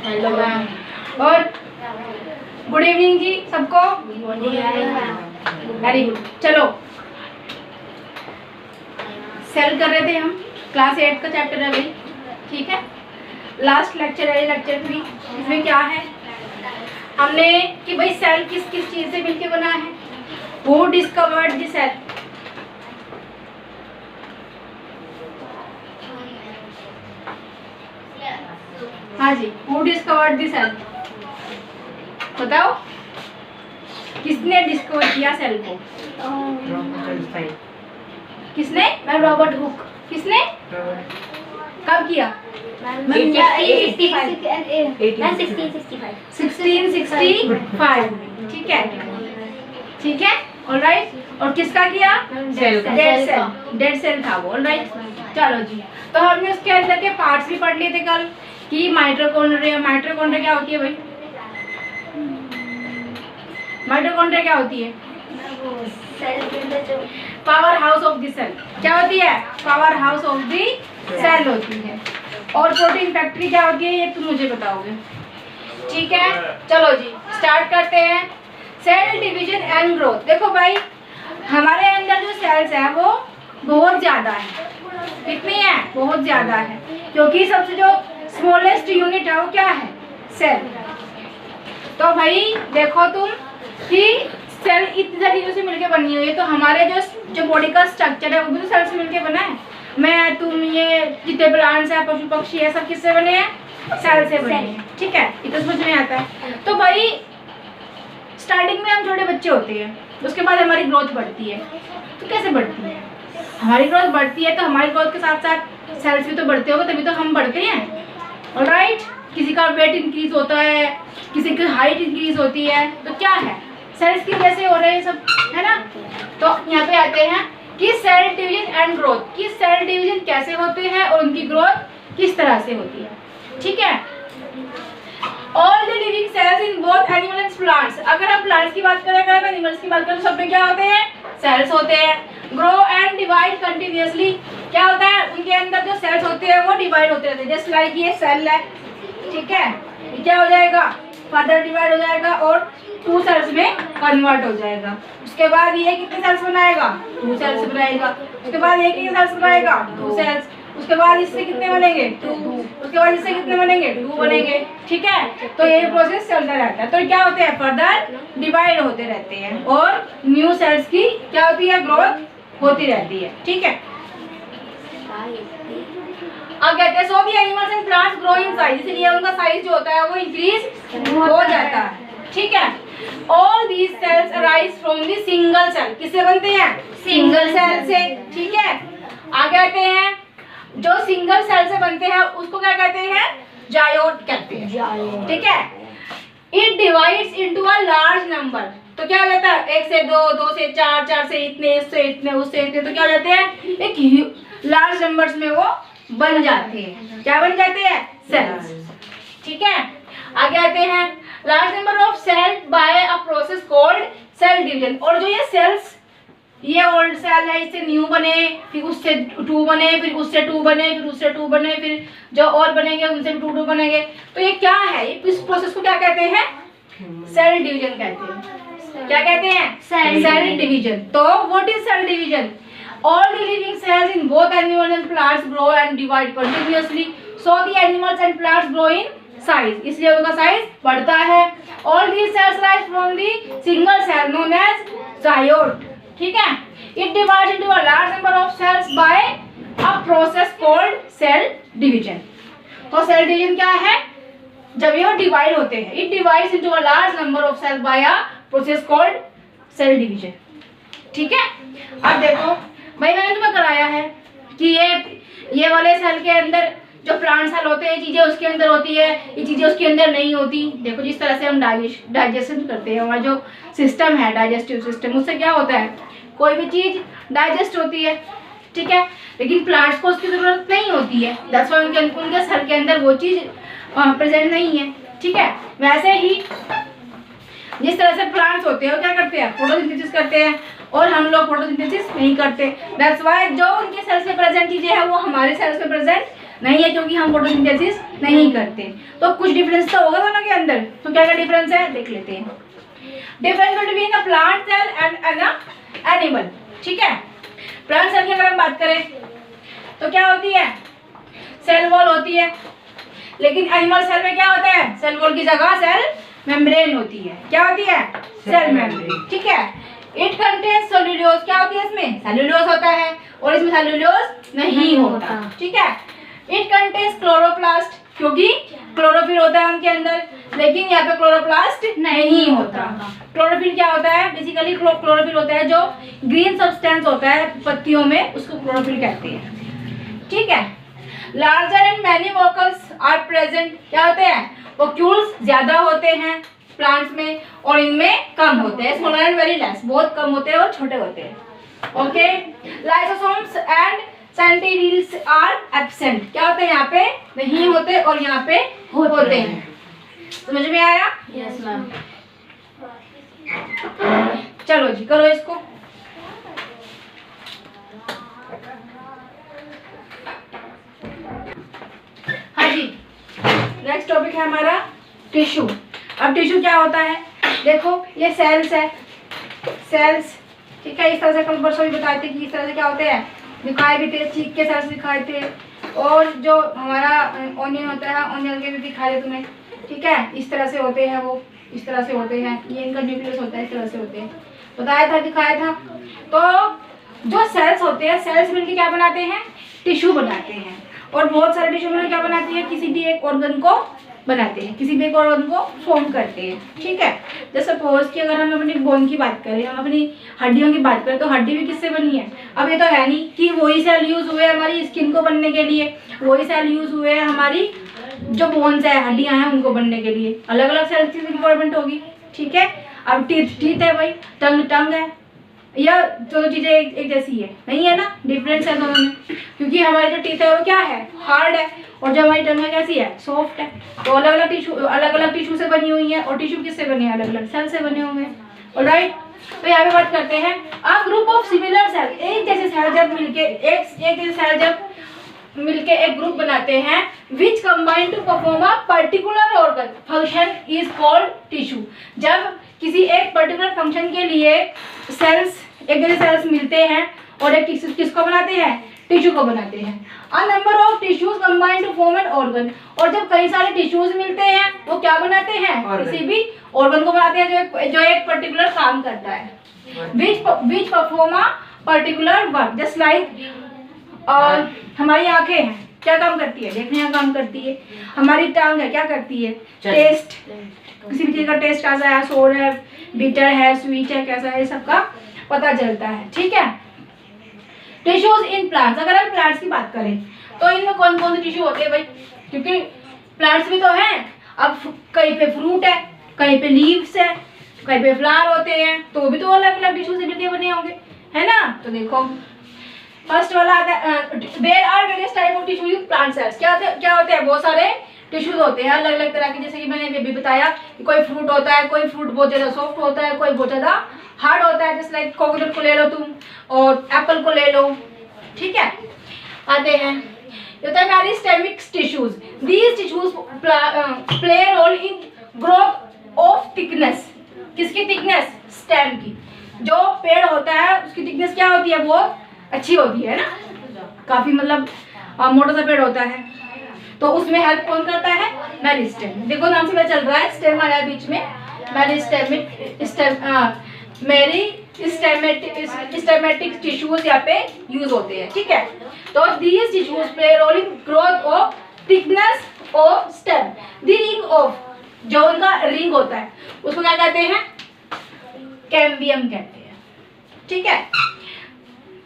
Hello ma'am. और good evening जी सबको। Very good. चलो सेल कर रहे थे हम, क्लास 8 का चैप्टर है भाई, ठीक है। लास्ट लेक्चर है लेक्चर 3। इसमें क्या है हमने कि भाई सेल किस किस चीज से मिलके बना है। Who discovered the cell? हाँ जी, हु डिस्कवर्ड द सेल? बताओ किसने डिस्कवर किया सेल को? किसने? Ma'am Robert Hooke. किसने? कब किया? 1665। ठीक है, ठीक है, ऑलराइट। और किसका किया? डेड सेल था वो, ऑलराइट। चलो जी, तो हमने उसके अंदर के पार्ट्स भी पढ़ लिए थे कल कि माइटोकॉन्ड्रिया। माइटोकॉन्ड्रिया क्या होती है भाई? माइटोकॉन्ड्रिया क्या होती है? Power house of the cell. क्या होती है? Power house of the cell होती है। और प्रोटीन फैक्ट्री क्या होती है ये तुम मुझे बताओगे, ठीक है। चलो जी स्टार्ट करते हैं। Cell division and growth. देखो भाई हमारे अंदर जो सेल्स है वो बहुत ज्यादा है। कितनी है? बहुत ज्यादा है, क्योंकि सबसे जो स्मॉलेस्ट यूनिट है वो क्या है? सेल। तो भाई देखो तुम कि सेल इतनी सारी चीजों से मिलकर बनी हुई है, तो हमारे जो बॉडी का स्ट्रक्चर है वो भी तो सेल से मिलकर बना है। मैं तुम ये जितने प्लांट्स है, पशु पक्षी है, सब किससे बने हैं? सेल से बने हैं, ठीक है। ये तो समझ में आता है। तो भाई स्टार्टिंग में हम छोटे बच्चे होते हैं, उसके बाद हमारी ग्रोथ बढ़ती है। तो कैसे बढ़ती है? हमारी ग्रोथ बढ़ती है तो हमारी ग्रोथ के साथ साथ सेल्स भी तो बढ़ते होंगे, तभी तो हम बढ़ते हैं, ऑलराइट। किसी का वेट इंक्रीज होता है, किसी की हाइट इंक्रीज होती है, तो क्या है? सेल्स की वजह से हो रहे हैं सब, है ना। तो यहाँ पे आते हैं कि सेल डिवीजन एंड ग्रोथ, कि सेल डिवीजन कैसे होते हैं और उनकी ग्रोथ किस तरह से होती है, ठीक है। All the living cells in both animal and plants. अगर हम प्लांट्स की बात करें, अगर एनिमल्स की बात करें, तो सब में क्या होते हैं? सेल्स होते हैं। Grow and divide continuously. क्या होता है? उनके अंदर जो सेल्स होते हैं वो डिवाइड होते रहते हैं। जस्ट लाइक ये सेल है, ठीक है, ये क्या हो जाएगा? फर्दर डिवाइड हो जाएगा और 2 सेल्स में कन्वर्ट हो जाएगा। उसके बाद ये कितने सेल्स बनाएगा? 2 सेल्स बनाएगा। उसके बाद ये कितने सेल्स बनाएगा? 2 सेल्स। उसके बाद इससे कितने बनेंगे? 2। उसके बाद इससे कितने बनेंगे? 2 बनेंगे, ठीक है। तो ये प्रोसेस चलता रहता है। तो क्या होते हैं? फर्दर डिवाइड होते रहते हैं और न्यू सेल्स की क्या होती है? ग्रोथ होती रहती है, ठीक है। अब कहते हैं so the animals and plants grow in size, इसलिए उनका साइज जो होता है वो इंक्रीज हो जाता है, ठीक है। All these cells arise from the single cell. किससे बनते हैं? सिंगल सेल से, ठीक है। आगे आते हैं, जो सिंगल सेल से बनते हैं उसको क्या कहते हैं? जायोट कहते हैं, ठीक है। It divides into a large number. तो क्या हो जाता है? 1 से 2, 2 से 4, 4 से इतने, इससे इतने, उससे इतने। तो क्या हो जाते हैं? एक लार्ज नंबर्स में वो बन जाते हैं। क्या बन जाते हैं? सेल्स, ठीक है। आगे आते हैं, large number of cell by a process called cell division. और जो ये सेल्स, ये ओल्ड सेल है, इससे न्यू बने, फिर उससे 2 बने, फिर उससे 2 बने, फिर उससे 2 बने, फिर जो और बनेंगे उनसे भी 2 बनेंगे। तो ये क्या है? इस प्रोसेस को क्या कहते हैं? सेल डिवीजन कहते हैं। क्या कहते हैं? Cell division. तो what is cell division? All the living cells in both animals and plants grow and divide continuously. So the animals and plants grow in size. इसलिए उनका साइज बढ़ता है। All these cells rise from the single cell known as zygote. ठीक है? It divides into a large number of cells by a process called cell division. तो cell division क्या है? जब ये डिवाइड होते हैं, it divides into a large number of cells by a process called cell division. ठीक है? अब देखो भाई मैंने तुम्हें कराया है कि ये वाले सेल के अंदर जो प्लांट सेल होते हैं, चीजें उसके अंदर होती है, ये चीजें उसके अंदर नहीं होती। देखो जिस तरह से हम डाइजेशन करते हैं, हमारा जो सिस्टम है डाइजेस्टिव सिस्टम, उससे क्या होता है? कोई भी चीज डाइजेस्ट होती है, ठीक है। लेकिन प्लांट्स को उसकी जरूरत नहीं होती है, दैट्स व्हाई उनके सेल के अंदर वो चीज प्रेजेंट नहीं है, ठीक है। वैसे ही जिस तरह से प्लांट्स होते हैं वो क्या करते हैं? फोटोसिंथेसिस करते हैं, और हम लोग फोटोसिंथेसिस नहीं करते। दैट्स व्हाई जो उनके सेल्स में प्रेजेंट चीजें हैं वो हमारे सेल्स में प्रेजेंट नहीं है क्योंकि हम फोटोसिंथेसिस नहीं करते। तो कुछ डिफरेंस तो होगा दोनों के अंदर। तो क्या क्या डिफरेंस है देख लेते हैं। Difference between a plant cell and an animal. ठीक है, प्लांट सेल की अगर हम बात करें तो क्या होती है, सेल वॉल होती है। लेकिन एनिमल सेल में क्या होता है, सेल वॉल की जगह सेल मेम्ब्रेन होती है। क्या होती है, सेल मेम्ब्रेन। ठीक है, इट कंटेन्स सेल्यूलोज। क्या होती है इसमें, सेल्यूलोज होता है, और इसमें सेल्यूलोज नहीं होता। ठीक है, इट कंटेन्स क्लोरोप्लास्ट, क्योंकि क्लोरोफिल होता है उनके अंदर, लेकिन यहाँ पे क्लोरोप्लास्ट नहीं होता। क्लोरोफिल क्या होता है, बेसिकली क्लोरोफिल होता है जो ग्रीन सब्सटेंस होता है पत्तियों में, उसको क्लोरोफिल कहते हैं। ठीक है, larger and many vacuoles are present. क्या होते हैं, वोक्यूल्स ज्यादा होते हैं प्लांट्स में और इनमें कम होते हैं। स्मॉलर एंड वेरी लेस, बहुत कम होते हैं और छोटे होते हैं। Okay, lysosomes and centrioles are absent. क्या होते हैं, यहाँ पे नहीं होते और यहाँ पे होते हैं। समझ में आया? Yes ma'am. चलो जी करो इसको। हाँ जी, नेक्स्ट टॉपिक है हमारा टिश्यू। अब टिश्यू क्या होता है, देखो ये सेल्स है, सेल्स। ठीक है, इस तरह से कल परसों भी बताए थे कि इस तरह से क्या होते हैं, दिखाए भी थे, चीक के सेल्स दिखाए थे, और जो हमारा ऑनियन होता है, ऑनियन के भी दिखाए थे तुम्हें। ठीक है, इस तरह से होते हैं वो, इस तरह से होते हैं, ये इनका न्यूक्लियस होता है, इस तरह से होते हैं, बताया था, दिखाया था। तो जो सेल्स होते हैं, सेल्स मिलकर क्या बनाते हैं, टिश्यू बनाते हैं। और बहुत सारे टिश्यू मिलकर क्या बनाते हैं, किसी भी एक ऑर्गन को बनाते हैं, किसी भी एक ऑर्गन को फॉर्म करते हैं। ठीक है, जैसे सपोज कि अगर हम अपनी बोन की बात करें, हम अपनी हड्डियों की बात करें, तो हड्डी भी किससे बनी है। अब ये तो है नहीं कि वही सेल यूज हुए हमारी स्किन को बनने के लिए, वही सेल यूज हुए हैं हमारी जो बोन्स है, हड्डियां हैं, उनको बनने के लिए। अलग अलग सेल्स की रिक्वायरमेंट होगी। ठीक है, अब टीथ है भाई, टंग है, या दोनों चीजें एक जैसी है, नहीं है ना, डिफरेंस है दोनों में। क्योंकि हमारी जो टीथ है वो क्या है, हार्ड है, और जो हमारी टंग है कैसी है, सॉफ्ट है। तो अलग अलग टिश्यू से बनी हुई है, और टिश्यू किससे बने हैं, अलग अलग सेल से बने हुए हैं। ऑलराइट, तो यहाँ पे बात करते हैं a group of similar cell. एक जैसे सेल जब मिलके एक जैसे सेल जब मिलके एक ग्रुप बनाते हैं, which combine to perform a particular organ function is called tissue. जब किसी एक पर्टिकुलर फंक्शन के लिए सेल्स, एक जैसे सेल्स मिलते हैं और एक किसको बनाते हैं, टिश्यू को बनाते हैं। A number of tissues combine to form an organ. और जब कई सारे टिश्यूज मिलते हैं वो क्या बनाते हैं, किसी भी ऑर्गन को बनाते हैं जो एक पर्टिकुलर काम करता है। Which perform a particular work. Just like हमारी आंखें हैं, क्या काम करती है, देखने का काम करती है। हमारी टांग है, क्या करती है, टेस्ट, किसी भी चीज का टेस्ट कैसा है, सोर है, बिटर है, स्वीट है, कैसा है, सबका पता चलता है। ठीक है, टिश्यूज इन प्लांट्स। अगर हम प्लांट्स की बात करें तो इनमें कौन कौन से टिश्यू होते हैं भाई, क्योंकि प्लांट्स भी तो हैं। अब कहीं पे फ्रूट है, कहीं पे लीव्स है, कहीं पे फ्लावर होते हैं, तो भी तो अलग अलग टिश्यू से मिलके बने होंगे, है ना। तो देखो फर्स्ट वाला आता है, there are various type of tissue in plant cells. क्या होते हैं, बहुत सारे टिश्यूज होते हैं अलग अलग तरह के। जैसे कि मैंने भी बताया कि कोई फ्रूट होता है, कोई फ्रूट बहुत ज़्यादा सॉफ्ट होता है, कोई बहुत ज़्यादा हार्ड होता है। जैसे लाइक कोकोनट को ले लो तुम, और एप्पल को ले लो। ठीक है, आते हैं, ये होता है meristematic tissues. These tissues play role in growth of thickness. किसकी थिकनेस, स्टेम की। जो पेड़ होता है उसकी थिकनेस क्या होती है, बहुत अच्छी होती है ना, काफी मतलब मोटा सा पेड़ होता है, तो उसमें हेल्प कौन करता है, मेरिस्टेम। देखो नाम से पता चल रहा है, स्टेम आया बीच में, मेरिस्टेमेटिक टिश्यूज यहाँ पे यूज होते हैं। ठीक है, तो these tissues play role in growth of thickness of stem. The ring of, जो उनका रिंग होता है उसको क्या कहते हैं, कैम्बियम कहते हैं। ठीक है,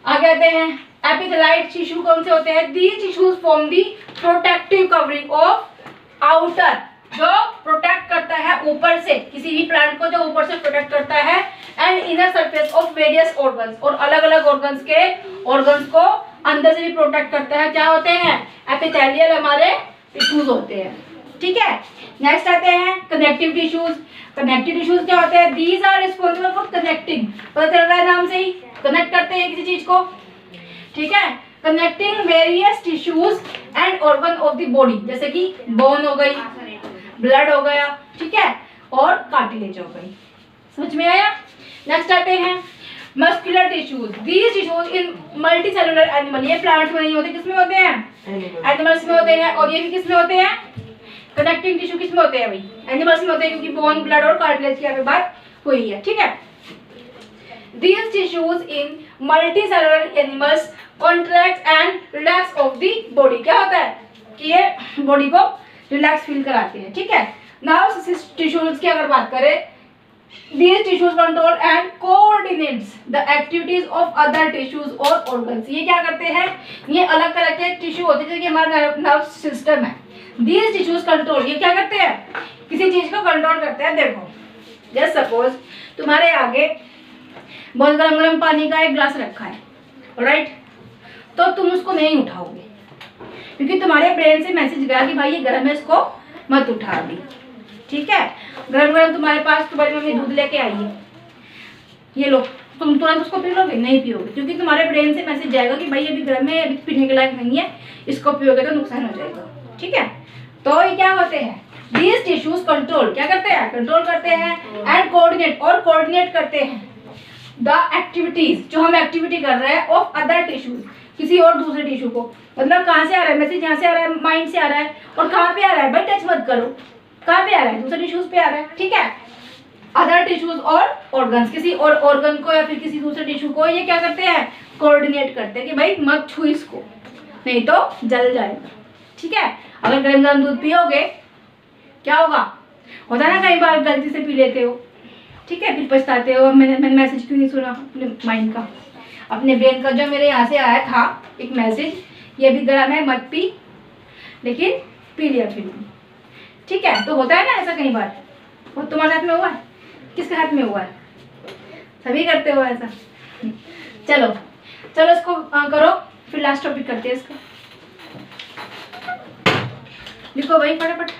आगे आते हैं, एपिथेलाइट टिश्यू कौन से होते हैं, these tissues form the protective covering of outer, जो प्रोटेक्ट करता है ऊपर से, किसी भी प्लांट को जो ऊपर से प्रोटेक्ट करता है, and inner surface of various organs, और अलग अलग ऑर्गन्स को अंदर से भी प्रोटेक्ट करता है। क्या होते हैं, एपिथेलियल हमारे टिश्यूज होते हैं। ठीक है, नेक्स्ट आते हैं कनेक्टिव टिश्यूज। कनेक्टिव टिश्यूज क्या होते हैं, these are responsible for connecting, पता चल रहा है नाम से ही, कनेक्ट करते हैं किसी चीज को। ठीक है, connecting various tissues and organ of the body, जैसे कि बोन हो गई, ब्लड हो गया, ठीक है, और कार्टिलेज हो गई। समझ में आया? नेक्स्ट आते हैं muscular tissues. These tissues in multi cellular animal, ये प्लांट्स में नहीं होते, किसमें होते हैं? एनिमल्स में होते हैं। और ये भी किसमें होते हैं? कनेक्टिंग टिश्यू किसमें होते हैं भाई? एनिमल्स में होते हैं, क्योंकि बोन, ब्लड और कार्टिलेज की यहाँ पे बात हुई है, ठीक है। These tissues in multicellular animals contract and relax of the body, क्या होता है कि ये बॉडी को रिलैक्स फील कराते हैं, ठीक है। Now tissues की अगर बात करें, these tissues control and coordinates the activities of other tissues और organs। ये क्या करते हैं? ये अलग तरह के टिश्यू होते हैं, जैसे कि हमारा नर्व सिस्टम है। These tissues control, ये क्या करते हैं? किसी चीज को कंट्रोल करते हैं। देखो, जस्ट सपोज तुम्हारे आगे बहुत गरम गरम पानी का एक ग्लास रखा है, राइट, तो तुम उसको नहीं उठाओगे, क्योंकि तुम्हारे ब्रेन से मैसेज गया कि भाई ये गर्म है, इसको मत उठा अभी, ठीक है। गरम गरम तुम्हारे पास तुम्हारी मम्मी दूध लेके आई है, ये लो, तुम तुरंत उसको पी लोगे? नहीं पियोगे, क्योंकि तुम्हारे ब्रेन से मैसेज जाएगा कि भाई अभी गर्म है, अभी पीने के लायक नहीं है, इसको पियोगे तो नुकसान हो जाएगा, ठीक है। तो ये क्या होते हैं? These tissues control, क्या करते हैं? कंट्रोल करते हैं, एंड कोऑर्डिनेट, और कोऑर्डिनेट करते हैं द एक्टिविटीज, जो हम एक्टिविटी कर रहे हैं, ऑफ अदर टिश्यूज, किसी और दूसरे टिश्यू को। मतलब कहाँ से आ रहा है मैसेज? यहाँ से आ रहा है, माइंड से आ रहा है। और कहाँ पे आ रहा है भाई? टच मत करो, कहाँ पे आ रहा है? दूसरे टिश्यूज पे आ रहा है, ठीक है। अदर टिश्यूज और ऑर्गन्स, किसी और ऑर्गन को या फिर किसी दूसरे टिश्यू को ये क्या करते हैं? कोऑर्डिनेट करते हैं कि भाई मत छू इसको, नहीं तो जल जाएगा, ठीक है। अगर गर्म गर्म दूध पियोगे क्या होगा? होता है ना, कई बार गलती से पी लेते हो, ठीक है, फिर पछताते हो, मैंने मैसेज क्यों नहीं सुना अपने माइंड का, अपने ब्रेन का, जो मेरे यहाँ से आया था एक मैसेज, ये भी गर्म है मत पी, लेकिन पी लिया फिर, ठीक है। तो होता है ना ऐसा कई बार। वो तुम्हारे हाथ में हुआ है? किसके हाथ में हुआ है? सभी करते हो ऐसा। चलो चलो इसको करो, फिर लास्ट टॉपिक करते हैं इसका। लिखो भाई फटाफट।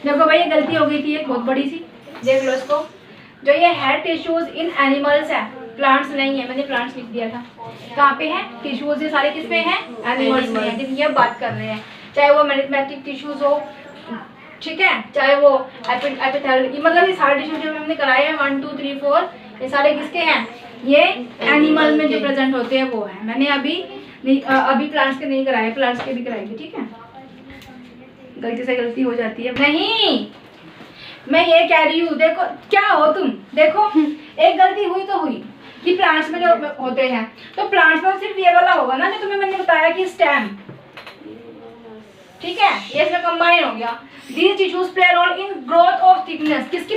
देखो भाई, ये गलती हो गई थी एक बहुत बड़ी सी, देख लो इसको। जो ये हेड टिश्यूज इन एनिमल्स है, प्लांट्स नहीं है, मैंने प्लांट्स लिख दिया था। कहाँ पे है टिश्यूज? ये सारे किस पे हैं? एनिमल्स में है, जिनकी हम बात कर रहे हैं। चाहे वो मेरिस्टेमेटिक टिश्यूज हो, ठीक है, चाहे वो एपिथेलियल, मतलब ये सारे टिश्यूज जो हमने कराए हैं 1 2 3 4, ये सारे किसके हैं? ये एनिमल में जो प्रेजेंट होते हैं वो है। मैंने अभी प्लांट्स के नहीं कराए, प्लांट्स के भी कराएंगे, ठीक है। गलती से गलती हो जाती है, नहीं मैं ये कह रही हूँ, देखो क्या हो तुम, देखो एक गलती हुई तो हुई कि प्लांट्स में जो होते हैं, तो प्लांट्स में सिर्फ ये वाला होगा ना जो तुम्हें मैंने बताया कि स्टेम, ठीक है, ये इसमें कंबाइन हो गया। These tissues play a role in growth of thickness, किसकी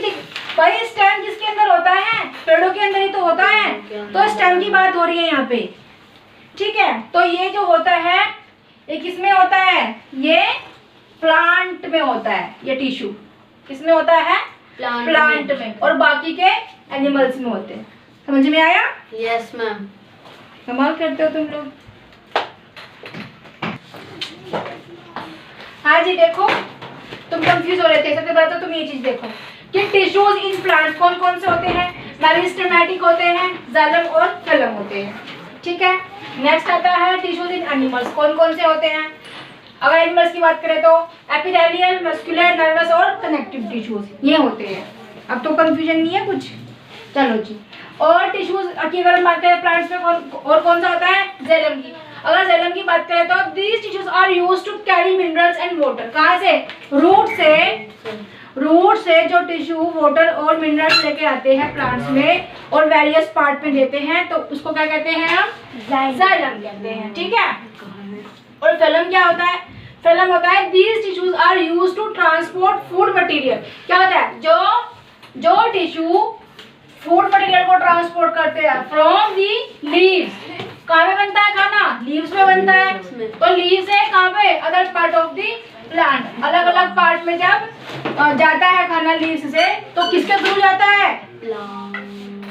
भाई? स्टेम किसके अंदर होता है? पेड़ों के अंदर ही तो होता है, तो स्टेम की बात हो रही है यहाँ पे, ठीक है। तो ये जो होता है ये किसमें होता है? ये प्लांट में होता है, ये टिश्यू किसमें होता है? प्लांट में, और बाकी के एनिमल्स में होते हैं। समझ में आया? Yes ma'am. कमाल करते हो तुम लोग। हाँ जी, देखो तुम कंफ्यूज हो रहे थे, सबसे पहले तो तुम ये चीज देखो कि टिश्यूज इन प्लांट कौन कौन से होते हैं? मेरिस्टेमेटिक होते हैं, जाइलम और फिलम होते हैं, ठीक है। नेक्स्ट आता है टिश्यूज इन एनिमल्स, कौन कौन से होते हैं? अगर एनिमल्स की बात करें तो एपिथेलियल, मस्कुलर, नर्वस और कनेक्टिव टिश्यूज ये होते हैं। अब तो कंफ्यूजन नहीं है कुछ, चलो जी। और टिश्यूज की अगर बात करें प्लांट्स में कौन सा होता है? जाइलम की। अगर जाइलम की बात करें तो these tissues are used to carry minerals and water, कहाँ से? रूट से जो टिश्यू वाटर और मिनरल्स लेके आते हैं प्लांट्स में और वेरियस पार्ट में देते हैं, तो उसको क्या कहते हैं हम? जाइलम कहते हैं, ठीक है। और फिलम क्या होता है? फिलम होता है these tissues are used to transport food material, क्या होता है? जो टिश्यू फूड मटेरियल को ट्रांसपोर्ट करते हैं फ्रॉम दी लीव्स, कहाँ पे बनता है खाना? लीव्स में बनता है, तो लीव्स है कहाँ पे? Other part of the plant, अलग अलग पार्ट में जब जाता है खाना लीव्स से, तो किसके थ्रू जाता है?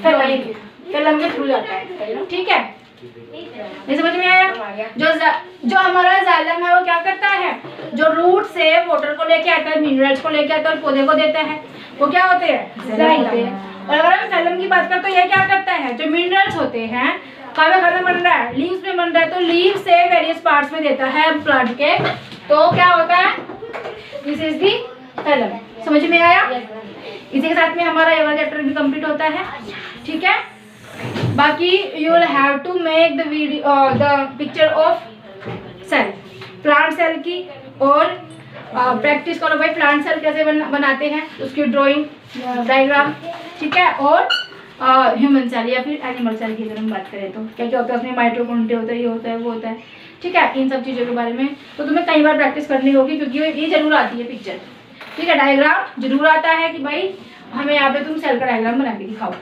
फिल्म के थ्रू जाता है, ठीक है। नहीं समझ में आया? जो हमारा जाइलम है वो क्या करता है, जो रूट से वाटर को लेके आता है, मिनरल्स को लेके आता है और पौधे को देता है, वो क्या होते हैं, जाइलम। और अगर हम जाइलम की बात करें तो ये क्या करता है, जो मिनरल्स होते हैं खाना बन रहा है, लीव्स में बन रहा है, तो लीव से वेरियस पार्ट्स में देता है प्लांट के, तो क्या होता है, दिस इज दी जाइलम। समझ में आया? इसी के साथ में हमारा ये वाला चैप्टर भी कंप्लीट होता है, ठीक है। बाकी you will have to make the video the picture of cell, plant cell की, और प्रैक्टिस करो भाई प्लांट सेल कैसे बनाते हैं, उसकी ड्राइंग डायग्राम, ठीक है। और ह्यूमन सेल या फिर एनिमल सेल की अगर हम बात करें तो क्या क्या होता है, उसमें माइटोकॉन्ड्रिया होता है, ये होता है, वो होता है, ठीक है। इन सब चीज़ों के बारे में तो तुम्हें कई बार प्रैक्टिस करनी होगी, क्योंकि ये जरूर आती है पिक्चर, ठीक है। डायग्राम जरूर आता है कि भाई हमें यहाँ पे तुम सेल का डायग्राम बना के दिखाओ,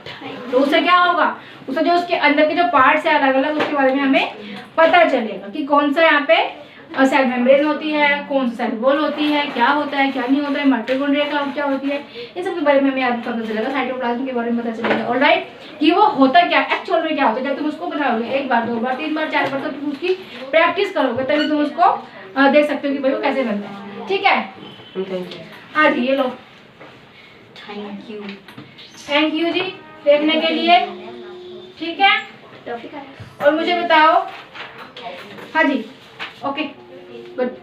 तो उससे क्या होगा, उससे जो उसके अंदर के जो पार्ट्स है अलग अलग, उसके बारे में हमें पता चलेगा कि कौन सा यहाँ पे सेल मेम्ब्रेन होती है, कौन सा सेल वॉल होती है, क्या होता है क्या नहीं होता है, माइटोकॉन्ड्रिया क्या होती है, इन सब के बारे में हमें आज पता चलेगा, साइटोप्लाज्म के बारे में पता चलेगा, ऑलराइट, कि वो होता क्या एक्चुअल में क्या होता है। जब तुम उसको बनाओगे 1 बार 2 बार 3 बार 4 बार, तो तुम उसकी प्रैक्टिस करोगे, तभी तुम उसको देख सकते हो कि भाई वो कैसे बनता है, ठीक है। हाँ जी, ये लो, थैंक यू जी देखने के लिए, ठीक है। और मुझे बताओ, हाँ जी, ओके गुड।